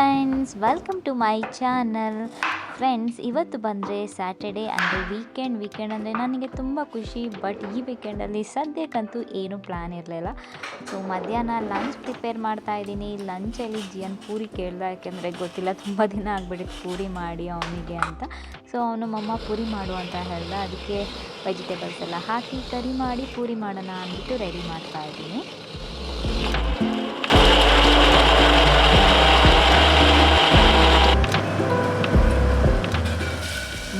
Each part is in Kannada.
Friends, welcome to my channel. Friends, ಇವತ್ತು ಬಂದರೆ ಸ್ಯಾಟರ್ಡೇ ಅಂದರೆ ವೀಕೆಂಡ್ ಅಂದರೆ ನನಗೆ ತುಂಬ ಖುಷಿ. ಬಟ್ ಈ ವೀಕೆಂಡಲ್ಲಿ ಸದ್ಯಕ್ಕಂತೂ ಏನೂ ಪ್ಲ್ಯಾನ್ ಇರಲಿಲ್ಲ. ಸೊ ಮಧ್ಯಾಹ್ನ ಲಂಚ್ ಪ್ರಿಪೇರ್ ಮಾಡ್ತಾಯಿದ್ದೀನಿ. ಲಂಚಲ್ಲಿ ಜಿಯನ್ ಪೂರಿ ಕೇಳ್ದ, ಯಾಕೆಂದರೆ ಗೊತ್ತಿಲ್ಲ, ತುಂಬ ದಿನ ಆಗಿಬಿಟ್ಟಿತ್ತು ಪೂರಿ ಮಾಡಿ ಅವನಿಗೆ ಅಂತ. ಸೊ ಅವನು ಮಮ್ಮ ಪೂರಿ ಮಾಡು ಅಂತ ಹೇಳ್ದ. ಅದಕ್ಕೆ ವೆಜಿಟೇಬಲ್ಸ್ ಎಲ್ಲ ಹಾಕಿ ಕರಿ ಮಾಡಿ ಪೂರಿ ಮಾಡೋಣ ಅಂದ್ಬಿಟ್ಟು ರೆಡಿ ಮಾಡ್ತಾಯಿದ್ದೀನಿ.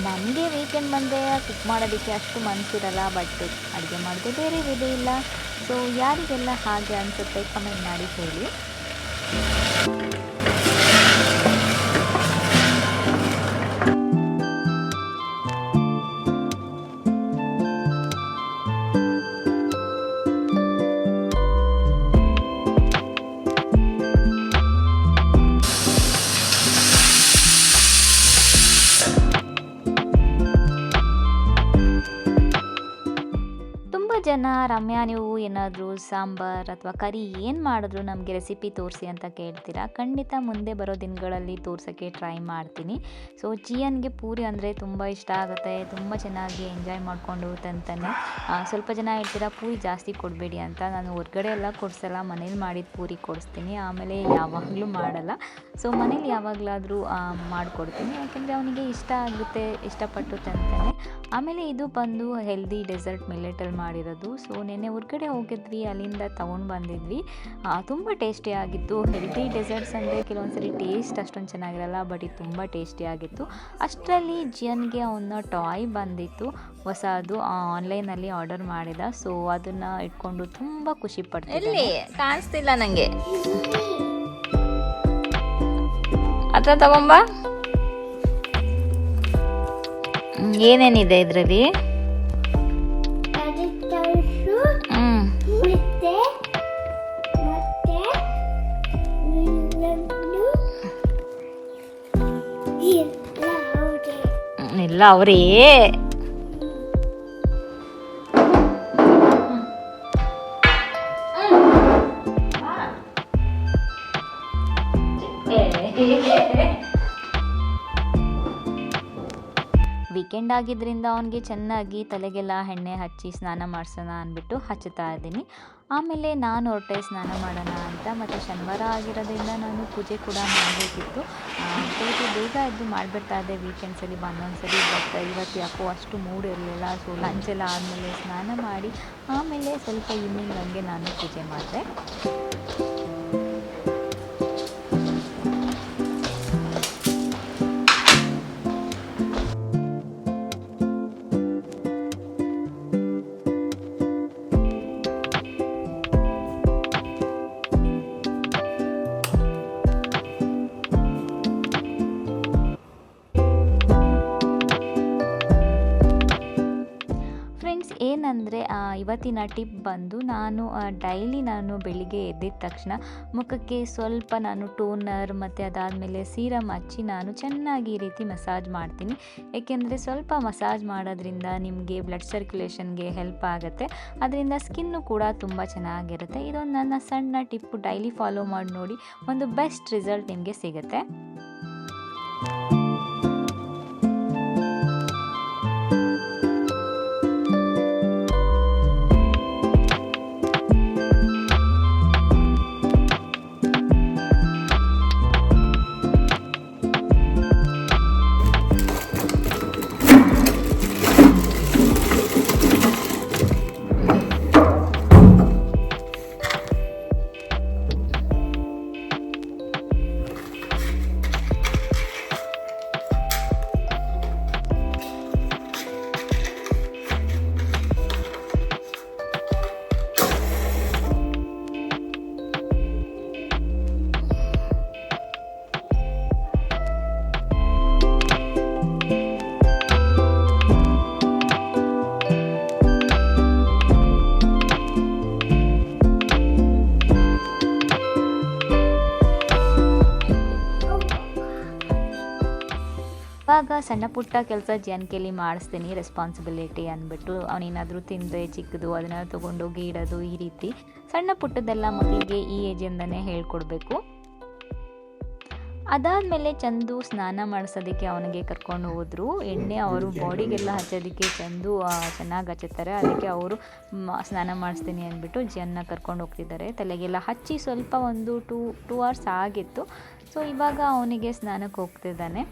ನನಗೆ ವೀಕೆಂಡ್ ಬಂದರೆ ಕುಕ್ ಮಾಡೋದಕ್ಕೆ ಅಷ್ಟು ಮನಸ್ಸಿರಲ್ಲ, ಬಟ್ ಅಡುಗೆ ಮಾಡೋದು ಬೇರೆ ವಿಧಿ ಇಲ್ಲ. ಸೊ ಯಾರಿಗೆಲ್ಲ ಹಾಗೆ ಅನಿಸುತ್ತೆ ಕಮೆಂಟ್ ಮಾಡಿ ಹೇಳಿ. ಜನ ರಮ್ಯಾ, ನೀವು ಏನಾದರೂ ಸಾಂಬಾರ್ ಅಥವಾ ಕರಿ ಏನು ಮಾಡಿದ್ರು ನಮಗೆ ರೆಸಿಪಿ ತೋರಿಸಿ ಅಂತ ಕೇಳ್ತೀರಾ. ಖಂಡಿತ ಮುಂದೆ ಬರೋ ದಿನಗಳಲ್ಲಿ ತೋರ್ಸೋಕ್ಕೆ ಟ್ರೈ ಮಾಡ್ತೀನಿ. ಸೊ ಜಿಯನ್ಗೆ ಪೂರಿ ಅಂದರೆ ತುಂಬ ಇಷ್ಟ ಆಗುತ್ತೆ, ತುಂಬ ಚೆನ್ನಾಗಿ ಎಂಜಾಯ್ ಮಾಡಿಕೊಂಡು ತಂತಾನೆ. ಸ್ವಲ್ಪ ಜನ ಹೇಳ್ತೀರಾ ಪೂರಿ ಜಾಸ್ತಿ ಕೊಡಬೇಡಿ ಅಂತ. ನಾನು ಹೊರಗಡೆ ಎಲ್ಲ ಕೊಡಿಸಲ್ಲ, ಮನೇಲಿ ಮಾಡಿದ ಪೂರಿ ಕೊಡಿಸ್ತೀನಿ. ಆಮೇಲೆ ಯಾವಾಗಲೂ ಮಾಡಲ್ಲ. ಸೊ ಮನೇಲಿ ಯಾವಾಗಲಾದರೂ ಮಾಡಿಕೊಡ್ತೀನಿ, ಯಾಕೆಂದರೆ ಅವನಿಗೆ ಇಷ್ಟ ಆಗುತ್ತೆ, ಇಷ್ಟಪಟ್ಟು ತಂತಾನೆ. ಆಮೇಲೆ ಇದು ಬಂದು ಹೆಲ್ದಿ ಡೆಸರ್ಟ್ ಮಿಲ್ಲೆಟಲ್ಲಿ ಮಾಡಿರೋದು. ಸೊ ನೆನ್ನೆ ಹೊರಗಡೆ ಹೋಗಿದ್ವಿ, ಅಲ್ಲಿಂದ ತೊಗೊಂಡು ಬಂದಿದ್ವಿ. ತುಂಬ ಟೇಸ್ಟಿಯಾಗಿತ್ತು. ಹೆಲ್ದಿ ಡೆಸರ್ಟ್ಸ್ ಅಂದರೆ ಕೆಲವೊಂದ್ಸರಿ ಟೇಸ್ಟ್ ಅಷ್ಟೊಂದು ಚೆನ್ನಾಗಿರಲ್ಲ, ಬಟ್ ಇದು ತುಂಬ ಟೇಸ್ಟಿಯಾಗಿತ್ತು. ಅಷ್ಟರಲ್ಲಿ ಜಿಯನ್ಗೆ ಅವನ ಟಾಯ್ ಬಂದಿತ್ತು ಹೊಸದು, ಆನ್ಲೈನಲ್ಲಿ ಆರ್ಡರ್ ಮಾಡಿದ. ಸೊ ಅದನ್ನು ಇಟ್ಕೊಂಡು ತುಂಬ ಖುಷಿ ಪಡ್ತೀನಿ. ಎಲ್ಲಿ ಕಾಣಿಸ್ತಿಲ್ಲ ನನಗೆ, ಹತ್ರ ತಗೊಂಬ. ಏನೇನಿದೆ ಇದರಲ್ಲಿ? ಎಲ್ಲ ಅವರೇ ವೀಕೆಂಡ್ ಆಗಿದ್ದರಿಂದ ಅವನಿಗೆ ಚೆನ್ನಾಗಿ ತಲೆಗೆಲ್ಲ ಎಣ್ಣೆ ಹಚ್ಚಿ ಸ್ನಾನ ಮಾಡಿಸೋಣ ಅಂದ್ಬಿಟ್ಟು ಹಚ್ಚುತ್ತಾ ಇದ್ದೀನಿ. ಆಮೇಲೆ ನಾನು ಹೊರಟೆ ಸ್ನಾನ ಮಾಡೋಣ ಅಂತ. ಮತ್ತು ಶನಿವಾರ ಆಗಿರೋದ್ರಿಂದ ನಾನು ಪೂಜೆ ಕೂಡ ಮಾಡಬೇಕಿತ್ತು. ಬೆಳಗ್ಗೆ ಬೇಗ ಎದ್ದು ಮಾಡಿಬಿಡ್ತಾ ಇದ್ದೆ ವೀಕೆಂಡ್ಸಲ್ಲಿ ಒಂದೊಂದ್ಸರಿ. ಬಟ್ ಇವತ್ತು ಯಾಕೋ ಅಷ್ಟು ಮೂಡ್ ಇರಲಿಲ್ಲ. ಸೊ ಲಂಚೆಲ್ಲ ಆದಮೇಲೆ ಸ್ನಾನ ಮಾಡಿ ಆಮೇಲೆ ಸ್ವಲ್ಪ ಈವ್ನಿಂಗ್ ಹಂಗೆ ನಾನು ಪೂಜೆ ಮಾಡಿದೆ. ಏನಂದರೆ ಇವತ್ತಿನ ಟಿಪ್ ಬಂದು, ನಾನು ಡೈಲಿ ಬೆಳಿಗ್ಗೆ ಎದ್ದಿದ ತಕ್ಷಣ ಮುಖಕ್ಕೆ ಸ್ವಲ್ಪ ನಾನು ಟೋನರ್ ಮತ್ತು ಅದಾದಮೇಲೆ ಸೀರಮ್ ಹಚ್ಚಿ ನಾನು ಚೆನ್ನಾಗಿ ಈ ರೀತಿ ಮಸಾಜ್ ಮಾಡ್ತೀನಿ. ಏಕೆಂದರೆ ಸ್ವಲ್ಪ ಮಸಾಜ್ ಮಾಡೋದ್ರಿಂದ ನಿಮಗೆ ಬ್ಲಡ್ ಸರ್ಕ್ಯುಲೇಷನ್ಗೆ ಹೆಲ್ಪ್ ಆಗುತ್ತೆ. ಅದರಿಂದ ಸ್ಕಿನ್ನು ಕೂಡ ತುಂಬ ಚೆನ್ನಾಗಿರುತ್ತೆ. ಇದೊಂದು ನನ್ನ ಸಣ್ಣ ಟಿಪ್ಪು, ಡೈಲಿ ಫಾಲೋ ಮಾಡಿ ನೋಡಿ, ಒಂದು ಬೆಸ್ಟ್ ರಿಸಲ್ಟ್ ನಿಮಗೆ ಸಿಗುತ್ತೆ. ಇವಾಗ ಸಣ್ಣ ಪುಟ್ಟ ಕೆಲಸ ಜಿಯನ್ಕೇಲಿ ಮಾಡಿಸ್ತೀನಿ, ರೆಸ್ಪಾನ್ಸಿಬಿಲಿಟಿ ಅಂದ್ಬಿಟ್ಟು. ಅವನೇನಾದರೂ ತಿಂದರೆ ಚಿಕ್ಕದು ಅದನ್ನು ತೊಗೊಂಡೋಗಿ ಇಡೋದು, ಈ ರೀತಿ ಸಣ್ಣ ಪುಟ್ಟದೆಲ್ಲ ಮಕ್ಕಳಿಗೆ ಈ ಏಜಿಂದನೇ ಹೇಳ್ಕೊಡ್ಬೇಕು. ಅದಾದಮೇಲೆ ಚಂದು ಸ್ನಾನ ಮಾಡಿಸೋದಕ್ಕೆ ಅವನಿಗೆ ಕರ್ಕೊಂಡು ಹೋದರು. ಎಣ್ಣೆ ಅವರು ಬಾಡಿಗೆಲ್ಲ ಹಚ್ಚೋದಕ್ಕೆ ಚಂದು ಚೆನ್ನಾಗಿ ಹಚ್ಚುತ್ತಾರೆ. ಅದಕ್ಕೆ ಅವರು ಸ್ನಾನ ಮಾಡಿಸ್ತೀನಿ ಅಂದ್ಬಿಟ್ಟು ಜಿಯನ್ನ ಕರ್ಕೊಂಡು ಹೋಗ್ತಿದ್ದಾರೆ. ತಲೆಗೆಲ್ಲ ಹಚ್ಚಿ ಸ್ವಲ್ಪ ಒಂದು ಟೂ ಅವರ್ಸ್ ಆಗಿತ್ತು. ಸೊ ಇವಾಗ ಅವನಿಗೆ ಸ್ನಾನಕ್ಕೆ ಹೋಗ್ತಿದ್ದಾನೆ.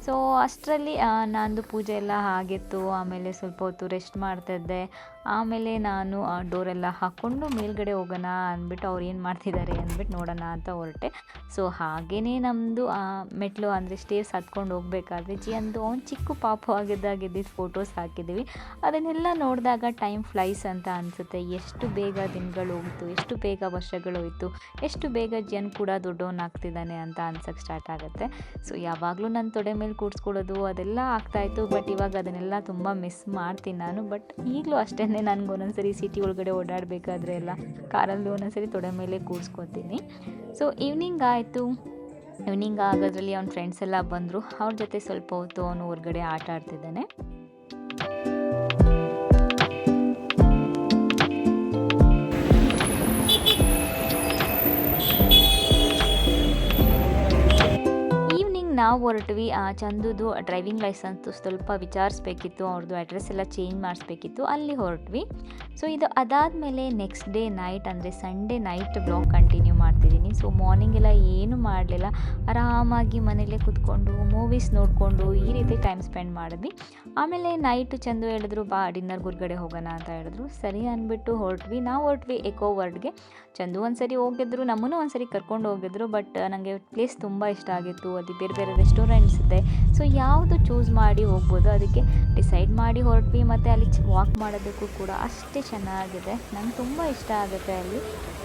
ಸೊ ಅಷ್ಟರಲ್ಲಿ ನಂದು ಪೂಜೆ ಎಲ್ಲ ಆಗಿತ್ತು. ಆಮೇಲೆ ಸ್ವಲ್ಪ ಹೊತ್ತು ರೆಸ್ಟ್ ಮಾಡ್ತಾಯಿದ್ದೆ. ಆಮೇಲೆ ನಾನು ಡೋರೆಲ್ಲ ಹಾಕ್ಕೊಂಡು ಮೇಲ್ಗಡೆ ಹೋಗೋಣ ಅಂದ್ಬಿಟ್ಟು ಅವ್ರು ಏನು ಮಾಡ್ತಿದ್ದಾರೆ ಅಂದ್ಬಿಟ್ಟು ನೋಡೋಣ ಅಂತ ಹೊರಟೆ. ಸೊ ಹಾಗೆಯೇ ನಮ್ಮದು ಮೆಟ್ಲು ಅಂದರೆ ಸ್ಟೇರ್ಸ್ ಹತ್ಕೊಂಡು ಹೋಗಬೇಕಾದ್ರೆ ಜಿಯಂದು ಅವ್ನು ಚಿಕ್ಕ ಪಾಪು ಆಗಿದ್ದಾಗಿದ್ದಿದ್ದು ಫೋಟೋಸ್ ಹಾಕಿದ್ದೀವಿ. ಅದನ್ನೆಲ್ಲ ನೋಡಿದಾಗ ಟೈಮ್ ಫ್ಲೈಸ್ ಅಂತ ಅನಿಸುತ್ತೆ. ಎಷ್ಟು ಬೇಗ ದಿನಗಳು ಹೋಗ್ತು, ಎಷ್ಟು ಬೇಗ ವರ್ಷಗಳು ಹೋಯ್ತು, ಎಷ್ಟು ಬೇಗ ಜಿಯನ್ ಕೂಡ ದೊಡ್ಡವನಾಗ್ತಿದ್ದಾನೆ ಅಂತ ಅನ್ಸೋಕ್ಕೆ ಸ್ಟಾರ್ಟ್ ಆಗುತ್ತೆ. ಸೊ ಯಾವಾಗಲೂ ನನ್ನ ತೊಡೆ ಮೇಲೆ ಕೂಡಿಸ್ಕೊಳ್ಳೋದು ಅದೆಲ್ಲ ಆಗ್ತಾಯಿತ್ತು. ಬಟ್ ಇವಾಗ ಅದನ್ನೆಲ್ಲ ತುಂಬ ಮಿಸ್ ಮಾಡ್ತೀನಿ ನಾನು. ಬಟ್ ಈಗಲೂ ಅಷ್ಟೇ, ನನಗೆ ಒಂದೊಂದ್ಸರಿ ಸಿಟಿ ಒಳಗಡೆ ಓಡಾಡಬೇಕಾದ್ರೆ ಎಲ್ಲ ಕಾರಲ್ಲಿ ಒಂದೊಂದ್ಸರಿ ತೊಡೆ ಮೇಲೆ ಕೂರಿಸ್ಕೊತೀನಿ. ಸೊ ಈವ್ನಿಂಗ್ ಆಯಿತು. ಈವ್ನಿಂಗ್ ಆಗೋದ್ರಲ್ಲಿ ಅವ್ನ ಫ್ರೆಂಡ್ಸ್ ಎಲ್ಲ ಬಂದರು. ಅವ್ರ ಜೊತೆ ಸ್ವಲ್ಪ ಹೊತ್ತು ಅವನು ಹೊರಗಡೆ ಆಟ ಆಡ್ತಿದ್ದಾನೆ. ನಾವು ಹೊರಟ್ವಿ. ಚಂದುದು ಡ್ರೈವಿಂಗ್ ಲೈಸೆನ್ಸು ಸ್ವಲ್ಪ ವಿಚಾರಿಸ್ಬೇಕಿತ್ತು, ಅವ್ರದ್ದು ಅಡ್ರೆಸ್ ಎಲ್ಲ ಚೇಂಜ್ ಮಾಡಿಸ್ಬೇಕಿತ್ತು, ಅಲ್ಲಿ ಹೊರಟ್ವಿ. ಸೊ ಇದು ಅದಾದಮೇಲೆ ನೆಕ್ಸ್ಟ್ ಡೇ ನೈಟ್ ಅಂದರೆ ಸಂಡೇ ನೈಟ್ ಬ್ಲಾಗ್ ಕಂಟಿನ್ಯೂ ಮಾಡ್ತಿದ್ದೀನಿ. ಸೊ ಮಾರ್ನಿಂಗ್ ಎಲ್ಲ ಏನೂ ಮಾಡಲಿಲ್ಲ, ಆರಾಮಾಗಿ ಮನೇಲೇ ಕೂತ್ಕೊಂಡು ಮೂವೀಸ್ ನೋಡಿಕೊಂಡು ಈ ರೀತಿ ಟೈಮ್ ಸ್ಪೆಂಡ್ ಮಾಡಿದ್ವಿ. ಆಮೇಲೆ ನೈಟು ಚಂದು ಹೇಳಿದ್ರು ಬಾ ಡಿನ್ನರ್ಗೆ ಹೊರಗಡೆ ಹೋಗೋಣ ಅಂತ ಹೇಳಿದ್ರು. ಸರಿ ಅಂದ್ಬಿಟ್ಟು ನಾವು ಹೊರಟ್ವಿ ಎಕೋ ವರ್ಡ್ಗೆ. ಚಂದು ಒಂದ್ಸರಿ ಹೋಗಿದ್ರು, ನಮ್ಮನ್ನು ಒಂದ್ಸರಿ ಕರ್ಕೊಂಡು ಹೋಗಿದ್ರು. ಬಟ್ ನನಗೆ ಪ್ಲೇಸ್ ತುಂಬ ಇಷ್ಟ ಆಗಿತ್ತು. ಅದು ಬೇರೆ ಬೇರೆ ರೆಸ್ಟೋರೆಂಟ್ಸ್ ಇದೆ. ಸೊ ಯಾವುದು ಚೂಸ್ ಮಾಡಿ ಹೋಗ್ಬೋದು ಅದಕ್ಕೆ ಡಿಸೈಡ್ ಮಾಡಿ ಹೊರಟ್ವಿ. ಮತ್ತು ಅಲ್ಲಿ ವಾಕ್ ಮಾಡೋದಕ್ಕೂ ಕೂಡ ಅಷ್ಟೇ ಚೆನ್ನಾಗಿದೆ. ನಂಗೆ ತುಂಬ ಇಷ್ಟ ಆಗುತ್ತೆ ಅಲ್ಲಿ.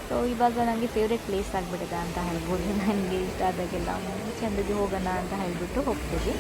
ಸೊ ಇವಾಗ ನನಗೆ ಫೇವ್ರೆಟ್ ಪ್ಲೇಸ್ ಆಗಿಬಿಟ್ಟಿದೆ ಅಂತ ಹೇಳ್ಬೋದು. ನನಗೆ ಇಷ್ಟ ಆದಾಗೆಲ್ಲ ಚಂದಗೆ ಹೋಗೋಣ ಅಂತ ಹೇಳಿಬಿಟ್ಟು ಹೋಗ್ತೀವಿ.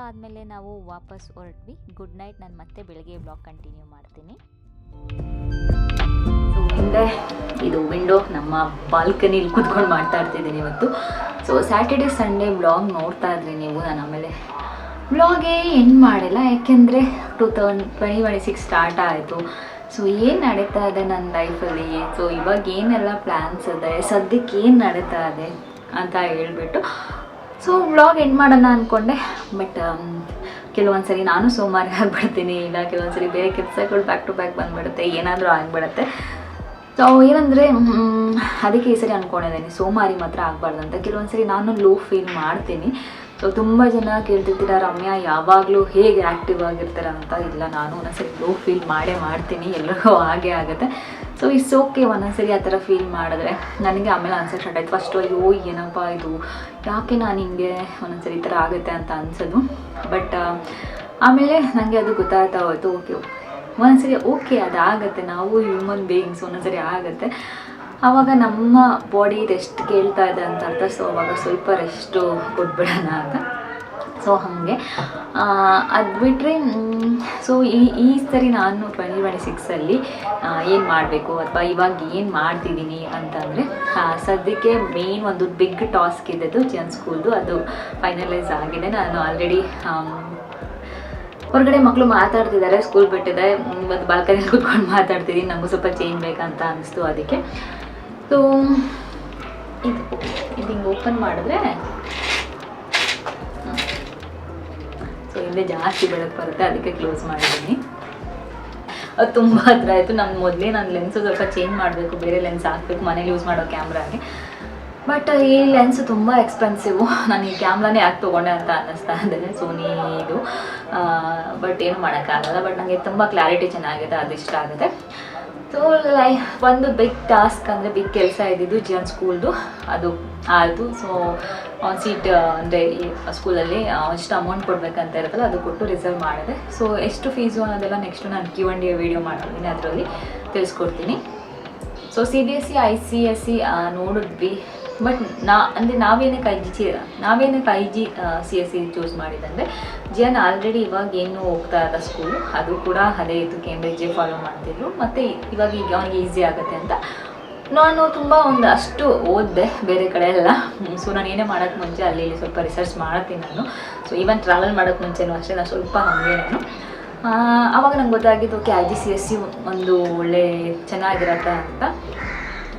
ಆದಮೇಲೆ ನಾವು ವಾಪಸ್ ಹೊರಟ್ವಿ. Good night. ನಾನು ಮತ್ತೆ ಬೆಳಗ್ಗೆ ಬ್ಲಾಗ್ ಕಂಟಿನ್ಯೂ ಮಾಡ್ತೀನಿ. ಸೊ ಹಿಂದೆ ಇದು ವಿಂಡೋ, ನಮ್ಮ ಬಾಲ್ಕನಿಲಿ ಕೂತ್ಕೊಂಡು ಮಾಡ್ತಾ ಇರ್ತಿದ್ದೀನಿ ಇವತ್ತು. ಸೊ ಸ್ಯಾಟರ್ಡೆ ಸಂಡೇ ಬ್ಲಾಗ್ ನೋಡ್ತಾ ಇದ್ರಿ ನೀವು. ನಾನು ಆಮೇಲೆ ಬ್ಲಾಗೇ ಎಂಡ್ ಮಾಡಿಲ್ಲ, ಯಾಕೆಂದರೆ 2026 ಸ್ಟಾರ್ಟ್ ಆಯಿತು. ಸೊ ಏನು ನಡೀತಾ ಇದೆ ನನ್ನ ಲೈಫಲ್ಲಿ, ಸೊ ಇವಾಗ ಏನೆಲ್ಲ ಪ್ಲ್ಯಾನ್ಸ್ ಇದೆ, ಸದ್ಯಕ್ಕೆ ಏನು ನಡೀತಾ ಇದೆ ಅಂತ ಹೇಳ್ಬಿಟ್ಟು ಸೊ ವ್ಲಾಗ್ ಎಂಡ್ ಮಾಡೋಣ ಅಂದ್ಕೊಂಡೆ. ಬಟ್ ಕೆಲವೊಂದು ಸರಿ ನಾನು ಸೋಮಾರಿ ಆಗಿಬಿಡ್ತೀನಿ, ಇಲ್ಲ ಕೆಲವೊಂದು ಸರಿ ಬೇರೆ ಕೆಲಸಗಳು ಬ್ಯಾಕ್ ಟು ಬ್ಯಾಕ್ ಬಂದುಬಿಡುತ್ತೆ, ಏನಾದರೂ ಆಗಿಬಿಡುತ್ತೆ. ಸೊ ಏನಂದರೆ ಅದಕ್ಕೆ ಈ ಸರಿ ಅಂದ್ಕೊಂಡಿದ್ದೀನಿ ಸೋಮಾರಿ ಮಾತ್ರ ಆಗಬಾರ್ದು ಅಂತ. ಕೆಲವೊಂದು ಸರಿ ನಾನು ಲೋ ಫೀಲ್ ಮಾಡ್ತೀನಿ. ಸೊ ತುಂಬ ಜನ ಕೇಳ್ತಿರ್ತೀರ ರಮ್ಯಾ ಯಾವಾಗಲೂ ಹೇಗೆ ಆ್ಯಕ್ಟಿವ್ ಆಗಿರ್ತಾರೆ ಅಂತ. ಇಲ್ಲ, ನಾನು ಒಂದೊಂದ್ಸರಿ ಲೋ ಫೀಲ್ ಮಾಡ್ತೀನಿ, ಎಲ್ಲರಿಗೂ ಹಾಗೆ ಆಗುತ್ತೆ. So it's okay. ಒಂದೊಂದ್ಸರಿ ಆ ಥರ ಫೀಲ್ ಮಾಡಿದ್ರೆ ನನಗೆ ಆಮೇಲೆ ಅನ್ಸೋಕ್ಕೆ ಸ್ಟಾರ್ಟ್ ಆಯ್ತು. ಫಸ್ಟು ಅಯ್ಯೋ ಏನಪ್ಪ ಇದು, ಯಾಕೆ ನಾನು ಹಿಂಗೆ ಒಂದೊಂದ್ಸರಿ ಈ ಥರ ಆಗುತ್ತೆ ಅಂತ ಅನ್ಸೋದು. ಬಟ್ ಆಮೇಲೆ ನನಗೆ ಅದು ಗೊತ್ತಾಗ್ತಾ ಹೋಯ್ತು. ಒಂದೊಂದ್ಸರಿ ಓಕೆ ಅದಾಗತ್ತೆ, ನಾವು ಹ್ಯೂಮನ್ ಬೀಯಿಂಗ್ಸ್, ಒಂದೊಂದ್ಸರಿ ಆಗುತ್ತೆ. ಆವಾಗ ನಮ್ಮ ಬಾಡಿ ರೆಸ್ಟ್ ಕೇಳ್ತಾ ಇದೆ ಅಂತ ಅರ್ಥ. ಸೊ ಅವಾಗ ಸ್ವಲ್ಪ ರೆಸ್ಟು ಕೊಟ್ಬಿಡೋಣ ಅಂತ. ಸೊ ಹಾಗೆ ಅದು ಬಿಟ್ಟರೆ ಸೊ ಈ ಸರಿ ನಾನು 2026 ಏನು ಮಾಡಬೇಕು ಅಥವಾ ಇವಾಗ ಏನು ಮಾಡ್ತಿದ್ದೀನಿ ಅಂತಂದರೆ ಸದ್ಯಕ್ಕೆ ಮೇನ್ ಒಂದು ಬಿಗ್ ಟಾಸ್ಕ್ ಇದ್ದದ್ದು ಜಿಯನ್ ಸ್ಕೂಲ್ದು. ಅದು ಫೈನಲೈಸ್ ಆಗಿದೆ. ನಾನು ಆಲ್ರೆಡಿ ಹೊರಗಡೆ ಮಕ್ಕಳು ಮಾತಾಡ್ತಿದ್ದಾರೆ, ಸ್ಕೂಲ್ ಬಿಟ್ಟಿದೆ, ಒಂದು ಬಾಲ್ಕನಿಯಲ್ಲಿ ಕೂತ್ಕೊಂಡು ಮಾತಾಡ್ತಿದ್ದೀನಿ. ನಮಗೂ ಸ್ವಲ್ಪ ಚೇಂಜ್ ಬೇಕಂತ ಅನಿಸ್ತು. ಅದಕ್ಕೆ ಸೊ ಇದು ಹಿಂಗೆ ಓಪನ್ ಮಾಡಿದ್ರೆ ಸೊ ಇಲ್ಲೇ ಜಾಸ್ತಿ ಬೆಳಕು ಬರುತ್ತೆ, ಅದಕ್ಕೆ ಕ್ಲೋಸ್ ಮಾಡಿದ್ದೀನಿ. ಅದು ತುಂಬ ಹತ್ರ ಆಯಿತು. ನಾನು ಲೆನ್ಸು ಸ್ವಲ್ಪ ಚೇಂಜ್ ಮಾಡಬೇಕು, ಬೇರೆ ಲೆನ್ಸ್ ಹಾಕಬೇಕು ಮನೇಲಿ ಯೂಸ್ ಮಾಡೋ ಕ್ಯಾಮ್ರಾಗೆ. ಬಟ್ ಈ ಲೆನ್ಸ್ ತುಂಬ ಎಕ್ಸ್ಪೆನ್ಸಿವು. ನಾನು ಈ ಕ್ಯಾಮ್ರಾನೇ ಯಾಕೆ ತೊಗೊಂಡೆ ಅಂತ ಅನ್ನಿಸ್ತಾ ಇದೆ, ಸೋನಿ ಇದು. ಬಟ್ ಏನು ಮಾಡೋಕ್ಕಾಗಲ್ಲ. ಬಟ್ ನನಗೆ ತುಂಬ ಕ್ಲಾರಿಟಿ ಚೆನ್ನಾಗಿದೆ, ಅದು ಇಷ್ಟ ಆಗುತ್ತೆ. ಸೊ ಒಂದು ಬಿಗ್ ಟಾಸ್ಕ್ ಅಂದರೆ ಬಿಗ್ ಕೆಲಸ ಇದ್ದಿದ್ದು ಜಿಯನ್ ಸ್ಕೂಲ್ದು ಅದು ಆಯಿತು. ಸೊ ಸೀಟ್ ಅಂದರೆ ಈ ಸ್ಕೂಲಲ್ಲಿ ಎಷ್ಟು ಅಮೌಂಟ್ ಕೊಡಬೇಕಂತ ಇರುತ್ತಲ್ಲ ಅದು ಕೊಟ್ಟು ರಿಸರ್ವ್ ಮಾಡಿದೆ. ಸೊ ಎಷ್ಟು ಫೀಸು ಅನ್ನೋದೆಲ್ಲ ನೆಕ್ಸ್ಟು ನಾನು Q&A ವಿಡಿಯೋ ಮಾಡ್ತೀನಿ, ಅದರಲ್ಲಿ ತಿಳಿಸ್ಕೊಡ್ತೀನಿ. ಸೊ CBSE ICSE ನೋಡಿದ್ವಿ, ಬಟ್ ನಾವೇನಕ್ಕೆ IGCSE ಚೂಸ್ ಮಾಡಿದಂದರೆ ಜಿಯನ್ ಆಲ್ರೆಡಿ ಇವಾಗ ಏನು ಹೋಗ್ತಾ ಇದ್ದ ಸ್ಕೂಲು ಅದು ಕೂಡ ಅದೇ ಇತ್ತು, ಕೇಂಬ್ರಿಡ್ಜೇ ಫಾಲೋ ಮಾಡ್ತಿದ್ರು. ಮತ್ತು ಇವಾಗ ಈಗ ಅವ್ನಿಗೆ ಈಸಿ ಆಗುತ್ತೆ ಅಂತ ನಾನು ತುಂಬ ಅಷ್ಟು ಓದಿದೆ ಬೇರೆ ಕಡೆ ಎಲ್ಲ. ಸೊ ನಾನು ಏನೇ ಮಾಡೋಕ್ಕೆ ಮುಂಚೆ ಅಲ್ಲಿ ಸ್ವಲ್ಪ ರಿಸರ್ಚ್ ಮಾಡ್ತೀನಿ ನಾನು. ಸೊ ಈವನ್ ಟ್ರಾವೆಲ್ ಮಾಡೋಕ್ಕೆ ಮುಂಚೆನೂ ಅಷ್ಟೇ ನಾನು ಸ್ವಲ್ಪ ಹಾಗೆ ನಾನು ಆವಾಗ ನಂಗೆ ಗೊತ್ತಾಗಿದ್ದು ಓಕೆ IGCSE ಒಂದು ಒಳ್ಳೆ ಚೆನ್ನಾಗಿರತ್ತೆ ಅಂತ.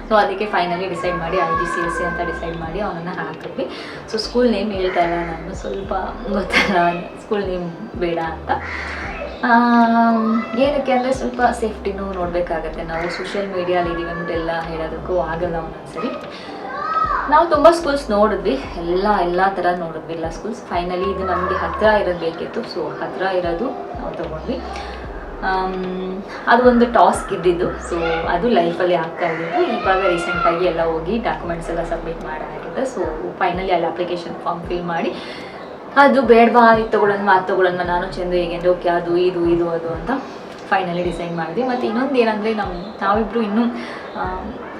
ಸೊ ಅದಕ್ಕೆ ಫೈನಲಿ ಡಿಸೈಡ್ ಮಾಡಿ IGCSE ಅಂತ ಡಿಸೈಡ್ ಮಾಡಿ ಅವನನ್ನು ಹಾಕಿದ್ವಿ. ಸೊ ಸ್ಕೂಲ್ ನೇಮ್ ಹೇಳ್ತಾ ಇಲ್ಲ, ನಾನು ಸ್ವಲ್ಪ ಗೊತ್ತಲ್ಲ ಸ್ಕೂಲ್ ನೇಮ್ ಬೇಡ ಅಂತ. ಏನಕ್ಕೆ ಅಂದರೆ ಸ್ವಲ್ಪ ಸೇಫ್ಟಿನೂ ನೋಡಬೇಕಾಗತ್ತೆ. ನಾವು ಸೋಷಿಯಲ್ ಮೀಡಿಯಲ್ಲಿ ಇದ್ದೀವಿ ಅಂತೆಲ್ಲ ಹೇಳೋದಕ್ಕೂ ಆಗಲ್ಲ ಒಂದೊಂದ್ಸರಿ. ನಾವು ತುಂಬ ಸ್ಕೂಲ್ಸ್ ನೋಡಿದ್ವಿ, ಎಲ್ಲ ಥರ ನೋಡಿದ್ವಿ, ಎಲ್ಲ ಸ್ಕೂಲ್ಸ್. ಫೈನಲಿ ಇದು ನಮಗೆ ಹತ್ತಿರ ಇರೋದು ಬೇಕಿತ್ತು. ಸೊ ಹತ್ತಿರ ಇರೋದು ನಾವು ತೊಗೊಂಡ್ವಿ. ಅದು ಒಂದು ಟಾಸ್ಕ್ ಇದ್ದಿದ್ದು. ಸೊ ಅದು ಲೈಫಲ್ಲಿ ಆಗ್ತಾ ಇದ್ದಿದ್ದು. ಇವಾಗ ರೀಸೆಂಟಾಗಿ ಎಲ್ಲ ಹೋಗಿ ಡಾಕ್ಯುಮೆಂಟ್ಸ್ ಎಲ್ಲ ಸಬ್ಮಿಟ್ ಮಾಡಾಗಿದೆ. ಸೊ ಫೈನಲಿ ಅಲ್ಲಿ ಅಪ್ಲಿಕೇಶನ್ ಫಾರ್ಮ್ ಫಿಲ್ ಮಾಡಿ ಅದು ಬೇಡವಾ ಇದು ತೊಗೊಳ್ಳೋಣ ನಾನು ಚಂದು ಹೇಗೆಂದ್ರೆ ಓಕೆ ಅದು ಇದು ಅದು ಅಂತ ಫೈನಲಿ ಡಿಸೈಡ್ ಮಾಡಿದ್ವಿ. ಮತ್ತು ಇನ್ನೊಂದು ಏನಂದರೆ ನಾವಿಬ್ಬರು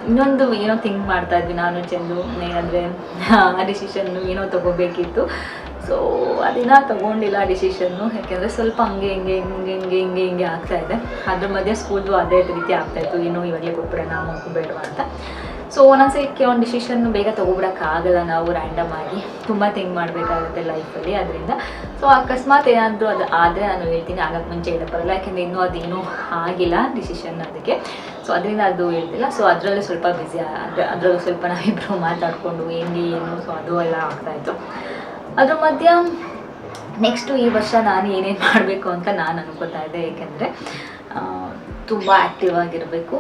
ಇನ್ನೊಂದು ಏನೋ ಥಿಂಕ್ ಮಾಡ್ತಾ ಇದ್ವಿ ನಾನು ಚಂದು, ಏನಂದರೆ ಆ ಡಿಸಿಷನ್ನು ಏನೋ ತೊಗೋಬೇಕಿತ್ತು. ಸೊ ಅದನ್ನು ತೊಗೊಂಡಿಲ್ಲ ಡಿಸಿಷನ್ನು, ಯಾಕೆಂದರೆ ಸ್ವಲ್ಪ ಹಿಂಗೆ ಆಗ್ತಾಯಿದೆ. ಅದ್ರ ಮಧ್ಯೆ ಸ್ಕೂಲ್ದು ಅದೇ ರೀತಿ ಆಗ್ತಾಯಿತ್ತು, ಏನೋ ಇವಾಗಲೇ ಕೊಟ್ಬಿಡೋಣ ಮಗು ಬೇಡವಾ ಅಂತ. ಸೊ ಒಂದೊಂದ್ಸರಿ ಒಂದು ಡಿಸಿಷನ್ನು ಬೇಗ ತೊಗೊಬಿಡೋಕ್ಕಾಗಲ್ಲ, ನಾವು ರ್ಯಾಂಡಮ್ ಆಗಿ ತುಂಬ ಥಿಂಕ್ ಮಾಡಬೇಕಾಗುತ್ತೆ ಲೈಫಲ್ಲಿ. ಅದರಿಂದ ಸೊ ಅಕಸ್ಮಾತ್ ಏನಾದರೂ ಅದು ಆದರೆ ನಾನು ಹೇಳ್ತೀನಿ, ಆಗಕ್ಕೆ ಮುಂಚೆ ಹೇಳಕ್ಕೆ ಬರಲ್ಲ, ಯಾಕೆಂದರೆ ಇನ್ನೂ ಅದೇನೂ ಆಗಿಲ್ಲ ಡಿಸಿಷನ್ ಅದಕ್ಕೆ. ಸೊ ಅದರಿಂದ ಅದು ಹೇಳ್ತಿಲ್ಲ. ಸೊ ಅದರಲ್ಲೂ ಸ್ವಲ್ಪ ಬ್ಯುಸಿ, ಅದರಲ್ಲೂ ಸ್ವಲ್ಪ ನಾವಿಬ್ಬರು ಮಾತಾಡಿಕೊಂಡು ಏನು ಸೊ ಅದು ಎಲ್ಲ ಆಗ್ತಾಯಿತ್ತು. ಅದ್ರ ಮಧ್ಯ ನೆಕ್ಸ್ಟು ಈ ವರ್ಷ ನಾನು ಏನೇನು ಮಾಡಬೇಕು ಅಂತ ನಾನು ಅನ್ಕೋತಾ ಇದ್ದೆ. ಏಕೆಂದರೆ ತುಂಬ ಆ್ಯಕ್ಟಿವ್ ಆಗಿರಬೇಕು.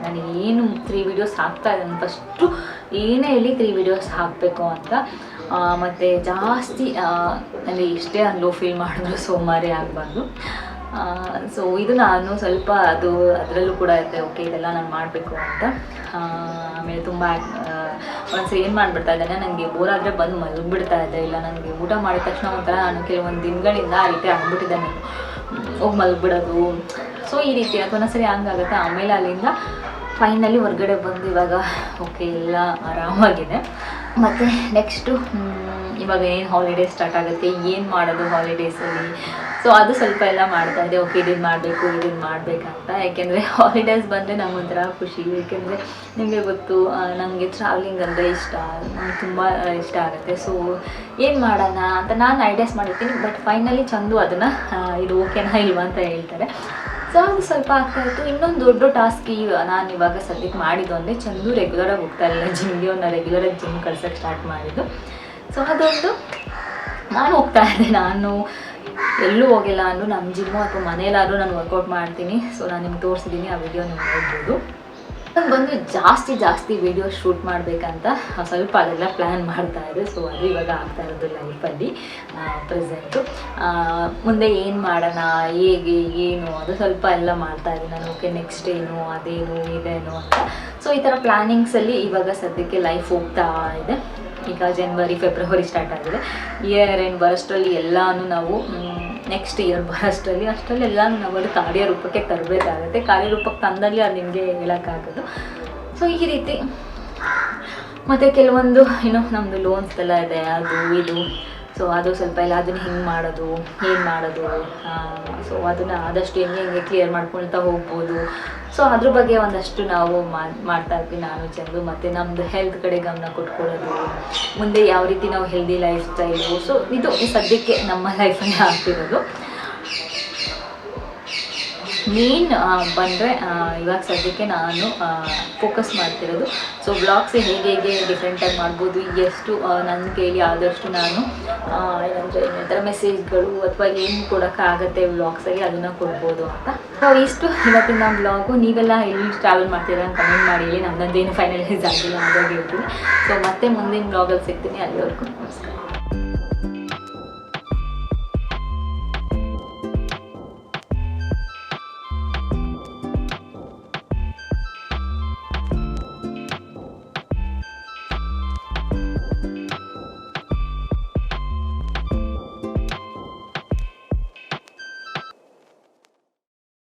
ನಾನು ಏನು 3 ವೀಡಿಯೋಸ್ ಹಾಕ್ತಾಯಿದ್ದೀನಿ, ಫಸ್ಟು ಏನೇ ಹೇಳಿ 3 ವೀಡಿಯೋಸ್ ಹಾಕಬೇಕು ಅಂತ. ಮತ್ತು ಜಾಸ್ತಿ ನನಗೆ ಎಷ್ಟೇ ನಾನು ಲೋ ಫೀಲ್ ಮಾಡಿದ್ರು ಸೋಮಾರಿ ಆಗಬಾರ್ದು. ಸೊ ಇದು ನಾನು ಸ್ವಲ್ಪ ಅದರಲ್ಲೂ ಕೂಡ ಇದೆ, ಓಕೆ ಇದೆಲ್ಲ ನಾನು ಮಾಡಬೇಕು ಅಂತ. ಆಮೇಲೆ ತುಂಬ ಒಂದ್ಸರಿ ಏನು ಮಾಡಿಬಿಡ್ತಾ ಇದ್ದೇನೆ, ನನಗೆ ಬೋರಾದರೆ ಬಂದು ಮಲಗಿಬಿಡ್ತಾ ಇದ್ದೆ. ಇಲ್ಲ ನನಗೆ ಊಟ ಮಾಡಿದ ತಕ್ಷಣ ಒಂಥರ ನಾನು ಕೆಲವೊಂದು ದಿನಗಳಿಂದ ಆ ರೀತಿ ಆಗ್ಬಿಟ್ಟಿದ್ದೆ, ನಾನು ಹೋಗಿ ಮಲಗಿಬಿಡೋದು. ಸೊ ಈ ರೀತಿ ಒಂದೊಂದ್ಸರಿ ಹಂಗಾಗುತ್ತೆ. ಆಮೇಲೆ ಅಲ್ಲಿಂದ ಫೈನಲಿ ಹೊರಗಡೆ ಬಂದು ಇವಾಗ ಓಕೆ ಎಲ್ಲ ಆರಾಮಾಗಿದೆ. ಮತ್ತು ನೆಕ್ಸ್ಟು ಇವಾಗ ಏನು ಹಾಲಿಡೇಸ್ ಸ್ಟಾರ್ಟ್ ಆಗುತ್ತೆ, ಏನು ಮಾಡೋದು ಹಾಲಿಡೇಸಲ್ಲಿ, ಸೊ ಅದು ಸ್ವಲ್ಪ ಎಲ್ಲ ಮಾಡ್ತಾಯಿದ್ದೆ. ಓಕೆ ಇದನ್ನು ಮಾಡಬೇಕಂತ. ಯಾಕೆಂದರೆ ಹಾಲಿಡೇಸ್ ಬಂದರೆ ನಮಗೊಂಥರ ಖುಷಿ. ಏಕೆಂದರೆ ನಿಮಗೆ ಗೊತ್ತು ನನಗೆ ಟ್ರಾವೆಲಿಂಗ್ ಅಂದರೆ ಇಷ್ಟ, ನನಗೆ ತುಂಬ ಇಷ್ಟ ಆಗುತ್ತೆ. ಸೊ ಏನು ಮಾಡೋಣ ಅಂತ ನಾನು ಐಡಿಯಾಸ್ ಮಾಡಿರ್ತೀನಿ, ಬಟ್ ಫೈನಲಿ ಚಂದು ಅದನ್ನು ಇದು ಓಕೆನಾ ಇಲ್ವಾ ಅಂತ ಹೇಳ್ತಾರೆ. ಸೊ ಅದು ಸ್ವಲ್ಪ ಆಗ್ತಾಯಿತ್ತು. ಇನ್ನೊಂದು ದೊಡ್ಡ ಟಾಸ್ಕ್ ನಾನು ಇವಾಗ ಸದ್ಯಕ್ಕೆ ಮಾಡಿದ್ದು ಅಂದರೆ ಚಂದು ರೆಗ್ಯುಲರಾಗಿ ಹೋಗ್ತಾ ಇಲ್ಲ ಜಿಮ್ಗೆ, ಅವ್ರನ್ನ ರೆಗ್ಯುಲರಾಗಿ ಜಿಮ್ ಕಳ್ಸೋಕ್ಕೆ ಸ್ಟಾರ್ಟ್ ಮಾಡಿದ್ದು. ಸೊ ಅದೊಂದು ನಾನು ಹೋಗ್ತಾ ಇದ್ದೆ, ನಾನು ಎಲ್ಲೂ ಹೋಗಿಲ್ಲ ಅಂದರೂ ನಮ್ಮ ಜಿಮ್ಮು ಅಥವಾ ಮನೇಲಾದರೂ ನಾನು ವರ್ಕೌಟ್ ಮಾಡ್ತೀನಿ. ಸೊ ನಾನು ನಿಮ್ಗೆ ತೋರಿಸಿದ್ದೀನಿ, ಆ ವಿಡಿಯೋ ನೀವು ನೋಡ್ಬೋದು. ನಾನು ಬಂದು ಜಾಸ್ತಿ ವೀಡಿಯೋ ಶೂಟ್ ಮಾಡಬೇಕಂತ ಸ್ವಲ್ಪ ಅದೆಲ್ಲ ಪ್ಲ್ಯಾನ್ ಮಾಡ್ತಾಯಿದ್ದೆ. ಸೊ ಅದು ಇವಾಗ ಆಗ್ತಾ ಇರೋದು ಲೈಫಲ್ಲಿ ಪ್ರೆಸೆಂಟು. ಮುಂದೆ ಏನು ಮಾಡೋಣ, ಹೇಗೆ ಏನು ಅದು ಸ್ವಲ್ಪ ಎಲ್ಲ ಮಾಡ್ತಾಯಿದ್ದೀನಿ ನಾನು. ಓಕೆ ನೆಕ್ಸ್ಟ್ ಏನು ಅದೇನು ಇದೇನು ಅಂತ. ಸೊ ಈ ಥರ ಪ್ಲ್ಯಾನಿಂಗ್ಸಲ್ಲಿ ಇವಾಗ ಸದ್ಯಕ್ಕೆ ಲೈಫ್ ಹೋಗ್ತಾ ಇದೆ. ಈಗ ಜನವರಿ ಫೆಬ್ರವರಿ ಸ್ಟಾರ್ಟ್ ಆಗಿದೆ. ಇಯರ್ ಎಂಡ್ ಬರೋಷ್ಟರಲ್ಲಿ ಎಲ್ಲನೂ ನಾವು ನೆಕ್ಸ್ಟ್ ಇಯರ್ ಬರೋಷ್ಟರಲ್ಲಿ ಎಲ್ಲನೂ ನಾವು ಅದು ಕಾರ್ಯರೂಪಕ್ಕೆ ತರಬೇಕಾಗುತ್ತೆ. ಕಾರ್ಯರೂಪಕ್ಕೆ ತಂದಲ್ಲಿ ಅದು ನಿಮಗೆ ಹೇಳೋಕ್ಕಾಗೋದು. ಸೊ ಈ ರೀತಿ ಮತ್ತು ಕೆಲವೊಂದು ನಮ್ಮದು ಲೋನ್ಸ್ ಎಲ್ಲ ಇದೆ, ಅದು ಇದು. ಸೊ ಅದು ಸ್ವಲ್ಪ ಎಲ್ಲ ಅದನ್ನು ಹೆಂಗೆ ಮಾಡೋದು, ಏನು ಮಾಡೋದು, ಸೊ ಅದನ್ನು ಆದಷ್ಟು ಹೆಂಗೆ ಕ್ಲಿಯರ್ ಮಾಡ್ಕೊಳ್ತಾ ಹೋಗ್ಬೋದು. ಸೊ ಅದ್ರ ಬಗ್ಗೆ ಒಂದಷ್ಟು ನಾವು ಮಾಡ್ತಾ ಇದ್ವಿ ನಾನು ಚಂದು. ಮತ್ತು ನಮ್ಮದು ಹೆಲ್ತ್ ಕಡೆ ಗಮನ ಕೊಟ್ಕೊಳ್ಳೋದು, ಮುಂದೆ ಯಾವ ರೀತಿ ನಾವು ಹೆಲ್ದಿ ಲೈಫ್ ಸ್ಟೈಲು. ಸೊ ಇದು ಸದ್ಯಕ್ಕೆ ನಮ್ಮ ಲೈಫಲ್ಲಿ ಆಗ್ತಿರೋದು. ಮೇನ್ ಬಂದರೆ ಇವಾಗ ಸದ್ಯಕ್ಕೆ ನಾನು ಫೋಕಸ್ ಮಾಡ್ತಿರೋದು ಸೊ ವ್ಲಾಗ್ಸ್ ಹೇಗೆ ಡಿಫ್ರೆಂಟಾಗಿ ಮಾಡ್ಬೋದು, ಎಷ್ಟು ನನ್ನ ಕೈಲಿ ಆದಷ್ಟು ನಾನು ಏನಂದರೆ ಈ ಥರ ಮೆಸೇಜ್ಗಳು ಅಥವಾ ಏನು ಕೊಡೋಕ್ಕಾಗತ್ತೆ ವ್ಲಾಗ್ಸಾಗಿ ಅದನ್ನು ಕೊಡ್ಬೋದು ಅಂತ. ಸೊ ಇಷ್ಟು ಇವತ್ತಿನ ವ್ಲಾಗು. ನೀವೆಲ್ಲ ಎಲ್ಲಿ ಟ್ರಾವೆಲ್ ಮಾಡ್ತೀರಾ ಅಂತ ಕಮೆಂಟ್ ಮಾಡಿ ಹೇಳಿ. ನಮ್ಮದೇನು ಫೈನಲೈಸ್ ಆಗಿಲ್ಲ ಹಾಗಾಗಿ ಹೇಳ್ತೀನಿ. ಸೊ ಮತ್ತೆ ಮುಂದಿನ ವ್ಲಾಗಲ್ಲಿ ಸಿಗ್ತೀನಿ. ಅಲ್ಲಿವರೆಗೂ ನಮಸ್ಕಾರ.